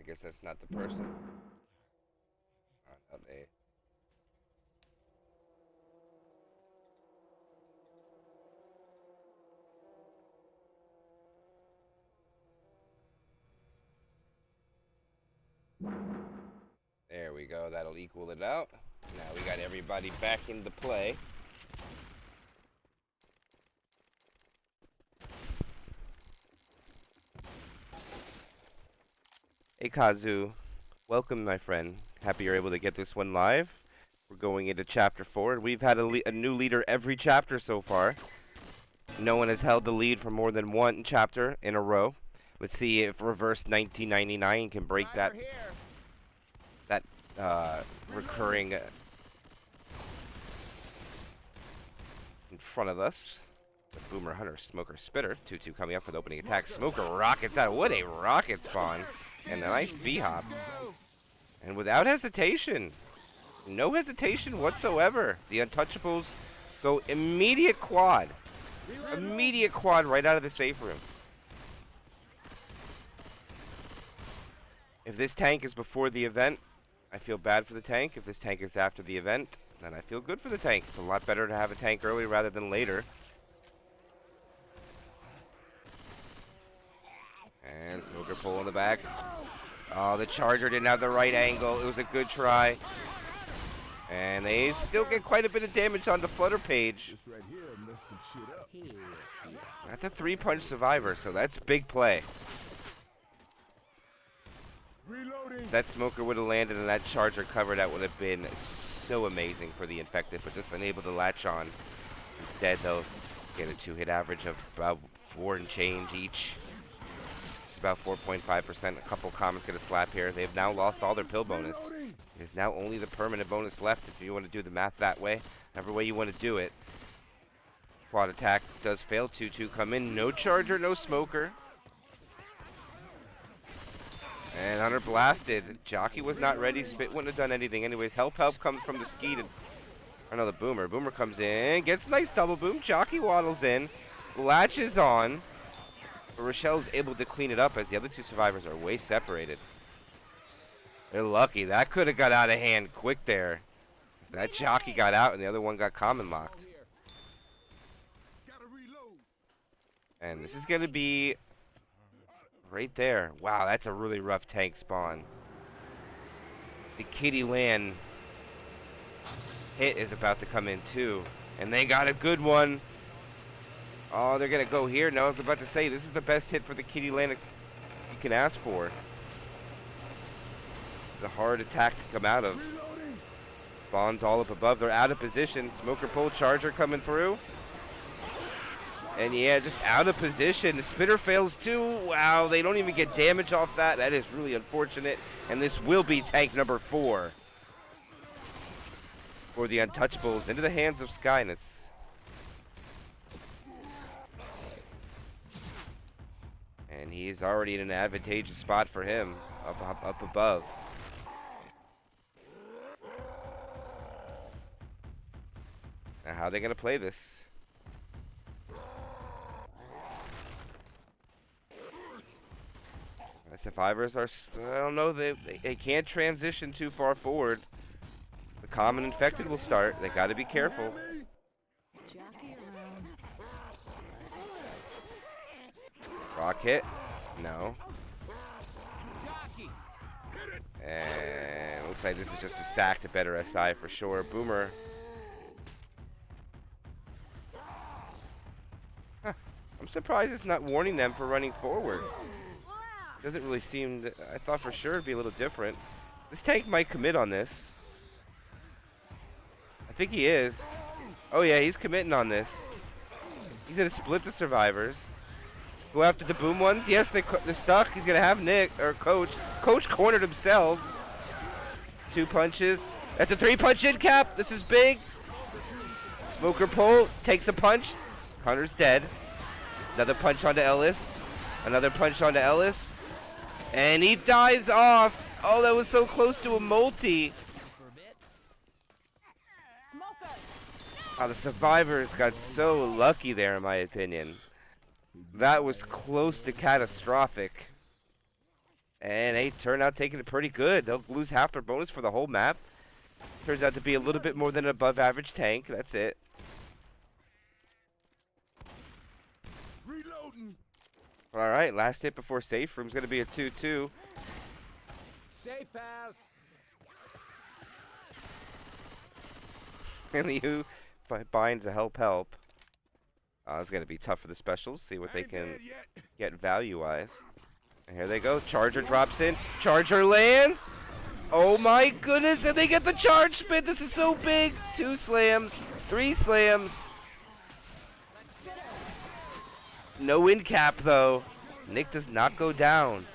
guess that's not the person. Oh, they. There we go. That'll equal it out. Now we got everybody back into play. Hey Kazu, welcome my friend. Happy you're able to get this one live. We're going into chapter 4. We've had a new leader every chapter so far. No one has held the lead for more than one chapter in a row. Let's see if Reverse 1999 can break that recurring in front of us. The Boomer Hunter, Smoker Spitter, 2-2 coming up for the opening attack. Smoker rockets out. What a rocket spawn. And a nice B-hop. And without hesitation. No hesitation whatsoever. The Untouchables go immediate quad. Immediate quad right out of the safe room. If this tank is before the event, I feel bad for the tank. If this tank is after the event, then I feel good for the tank. It's a lot better to have a tank early rather than later. And Smoker pull in the back. Oh, the Charger didn't have the right angle. It was a good try. And they still get quite a bit of damage on the Flutter page. This right here messed some shit up. That's a 3-punch survivor, so that's big play. Reloading. If that Smoker would have landed and that Charger covered, that would have been so amazing for the Infected, but just unable to latch on. Instead, they'll get a 2-hit average of about 4 and change each. It's about 4.5%. A couple comments get a slap here. They've now lost all their pill bonus. It is now only the permanent bonus left if you want to do the math that way. Every way you want to do it. Quad attack does fail. 2-2 come in. No Charger, no Smoker. And Hunter blasted. Jockey was not ready. Spit wouldn't have done anything anyways. Help comes from the ski to... Or no, the Boomer. Boomer comes in. Gets a nice double boom. Jockey waddles in. Latches on. But Rochelle's able to clean it up as the other two survivors are way separated. They're lucky. That could have got out of hand quick there. That Jockey got out and the other one got common locked. And this is going to be... right there. Wow, that's a really rough tank spawn. The Kitty Land hit is about to come in too. And they got a good one. Oh, they're going to go here. No, I was about to say, this is the best hit for the Kitty Land you can ask for. It's a hard attack to come out of. Spawn's all up above. They're out of position. Smoker pull, Charger coming through. And yeah, just out of position. The Spitter fails too. Wow, they don't even get damage off that. That is really unfortunate. And this will be tank number 4 for the Untouchables into the hands of Skyness. And he's already in an advantageous spot for him, up above. Now, how are they going to play this? The survivors are, I don't know, they can't transition too far forward. The common infected will start. They got to be careful. Rock hit? No. And looks like this is just a sack to better SI for sure. Boomer. Huh. I'm surprised it's not warning them for running forward. Doesn't really seem... I thought for sure it'd be a little different. This tank might commit on this. I think he is. Oh yeah, he's committing on this. He's going to split the survivors. Go after the boom ones. Yes, they're stuck. He's going to have Nick, or Coach. Coach cornered himself. 2 punches. That's a 3-punch in cap. This is big. Smoker pull. Takes a punch. Hunter's dead. Another punch onto Ellis. Another punch onto Ellis. And he dies off. Oh, that was so close to a multi. Oh, the survivors got so lucky there, in my opinion. That was close to catastrophic. And they turn out taking it pretty good. They'll lose half their bonus for the whole map. Turns out to be a little bit more than an above average tank. That's it. Reloading. Alright, last hit before safe room's going to be a 2-2. Safe house. And the U binds a help. It's going to be tough for the specials. See what they Ain't can dead yet. get value-wise. And here they go. Charger drops in. Charger lands. Oh my goodness. And they get the charge spin. This is so big. 2 slams. 3 slams. No in cap, though. Nick does not go down.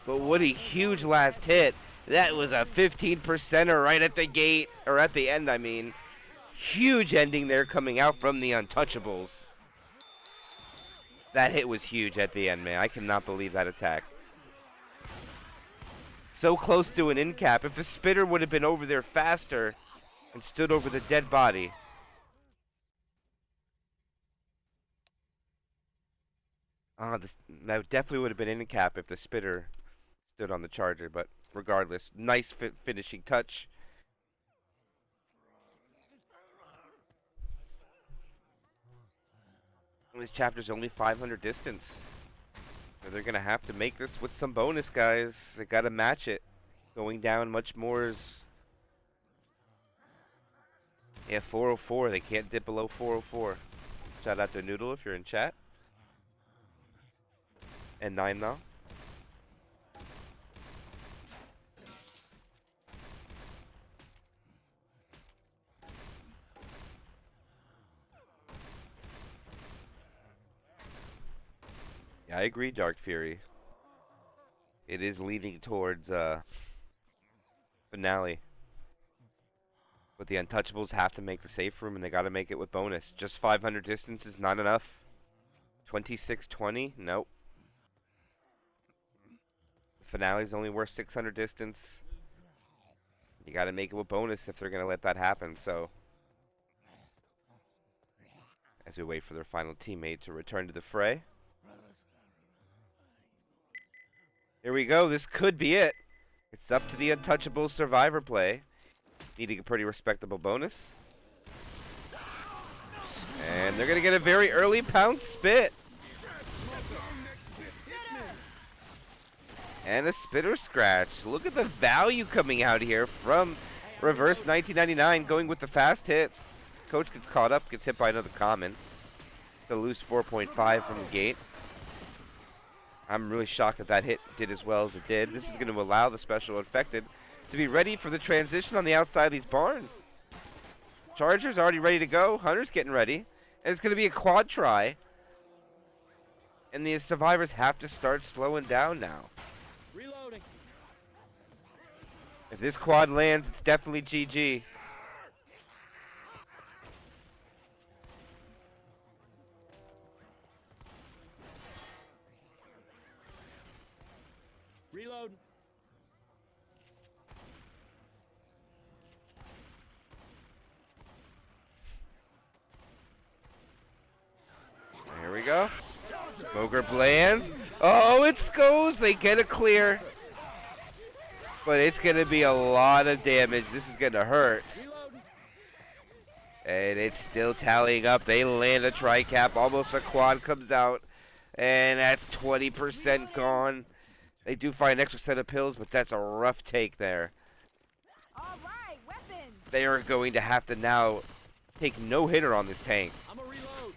But what a huge last hit. That was a 15%er right at the gate. Or at the end, I mean. Huge ending there coming out from the Untouchables. That hit was huge at the end, man. I cannot believe that attack. So close to an in cap. If the spitter would have been over there faster and stood over the dead body. That definitely would have been in cap if the spitter stood on the charger. But regardless, nice finishing touch. This chapter's only 500 distance. So they're going to have to make this with some bonus, guys. They got to match it. Going down much more is... Yeah, 404. They can't dip below 404. Shout out to Noodle if you're in chat. And 9 now. Yeah, I agree, Dark Fury. It is leading towards finale. But the Untouchables have to make the safe room, and they got to make it with bonus. Just 500 distance is not enough. 2620? Nope. Finale's only worth 600 distance. You got to make it with bonus if they're going to let that happen. So, as we wait for their final teammate to return to the fray. Here we go. This could be it. It's up to the Untouchables survivor play. Needing a pretty respectable bonus. And they're going to get a very early pound spit. And a spitter scratch. Look at the value coming out here from Reverse 1999 going with the fast hits. Coach gets caught up, gets hit by another common. To lose 4.5 from the gate. I'm really shocked that hit did as well as it did. This is going to allow the special infected to be ready for the transition on the outside of these barns. Charger's already ready to go. Hunter's getting ready. And it's going to be a quad try. And the survivors have to start slowing down now. Reloading. If this quad lands, it's definitely GG. Reload. Here we go. Smoker lands. Oh, it goes. They get a clear. But it's going to be a lot of damage. This is going to hurt. Reloading. And it's still tallying up. They land a tri-cap. Almost a quad comes out. And that's 20% gone. They do find an extra set of pills, but that's a rough take there. All right, weapons. They are going to have to now take no hitter on this tank. I'm a reload.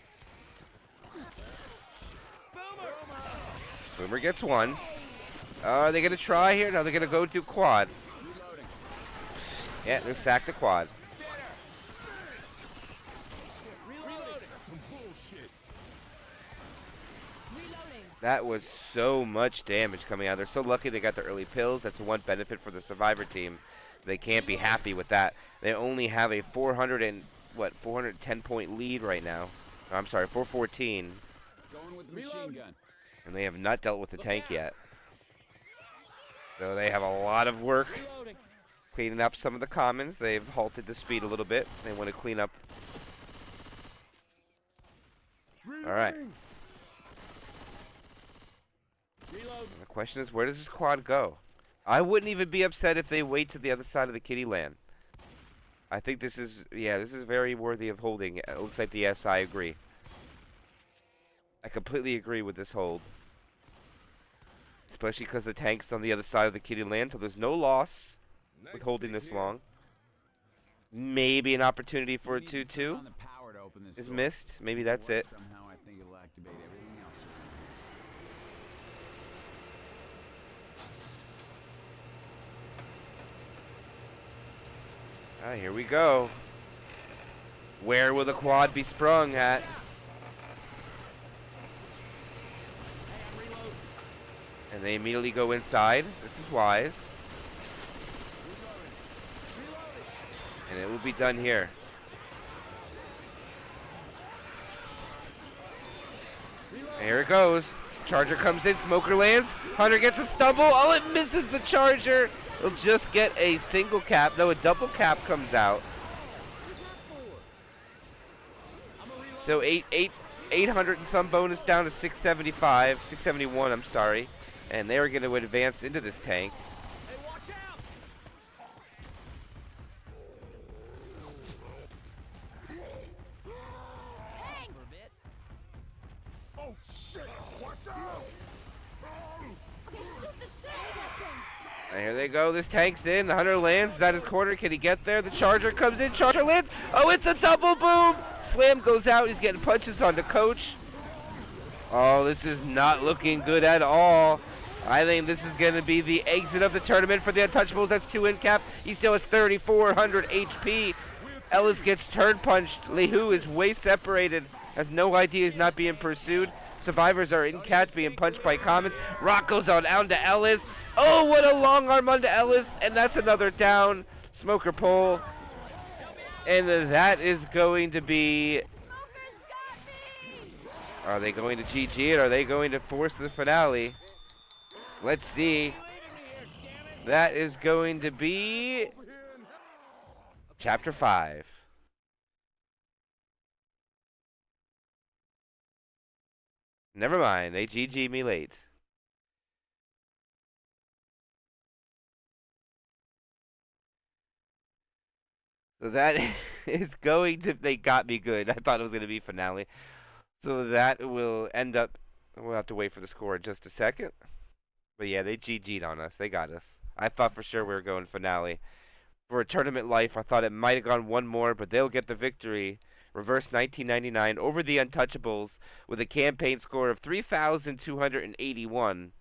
Boomer gets one. Are they going to try here? No, they're going to go to quad. Reloading. Yeah, they sack the quad. Some bullshit. Reloading. That was so much damage coming out. They're so lucky they got the early pills. That's the one benefit for the survivor team. They can't be happy with that. They only have a 410 point lead right now. I'm sorry, 414. Going with the machine gun. And they have not dealt with the tank yet. So they have a lot of work Reloading. cleaning up some of the commons. They've halted the speed a little bit. They want to clean up. All right. Reload. The question is, where does this quad go? I wouldn't even be upset if they wait to the other side of the kitty land. I think this is, yeah, this is very worthy of holding. It looks like the yes, I agree. I completely agree with this hold. Especially because the tank's on the other side of the kitty land, so there's no loss with holding this long. Maybe an opportunity for a 2-2 is missed. Maybe that's it. Somehow I think it'll activate everything else. Ah, here we go. Where will the quad be sprung at? And they immediately go inside. This is wise. And it will be done here. And here it goes. Charger comes in. Smoker lands. Hunter gets a stumble. Oh, it misses the Charger. It'll just get a single cap. No, a double cap comes out. So 800 and some bonus down to 675. 671, I'm sorry. And they are going to advance into this tank. Oh shit! Watch out! And here they go. This tank's in. The Hunter lands. That is corner. Can he get there? The Charger comes in. Charger lands. Oh, it's a double boom. Slam goes out. He's getting punches on the coach. Oh, this is not looking good at all. I think this is going to be the exit of the tournament for the Untouchables. That's 2 in cap. He still has 3,400 HP. Ellis gets turn punched. Lehu is way separated. Has no idea he's not being pursued. Survivors are in catch, being punched by Commons. Rock goes on down to Ellis. Oh, what a long arm onto Ellis. And that's another down. Smoker pull. And that is going to be... Are they going to GG it? Are they going to force the finale? Let's see. That is going to be... Chapter 5. Never mind, they GG me late. So that is going to... They got me good. I thought it was going to be finale. So that will end up... We'll have to wait for the score in just a second. But yeah, they GG'd on us. They got us. I thought for sure we were going finale. For a tournament life, I thought it might have gone one more, but they'll get the victory. Reverse 1999 over the Untouchables with a campaign score of 3,281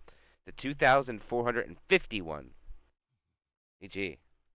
to 2,451. GG.